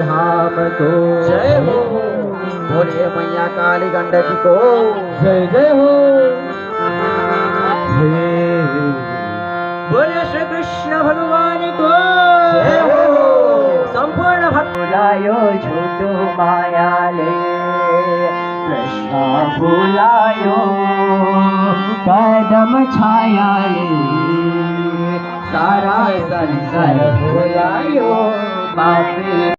धाम को जय हो। बोले मैया काली गंडकी को जय जय हो। बोले श्री कृष्ण भगवान को जय हो। संपूर्ण भक्त बुलायो झूठो मायाले कृष्ण बुलायो कदम छायाले सारा संसार बुलायो बापे।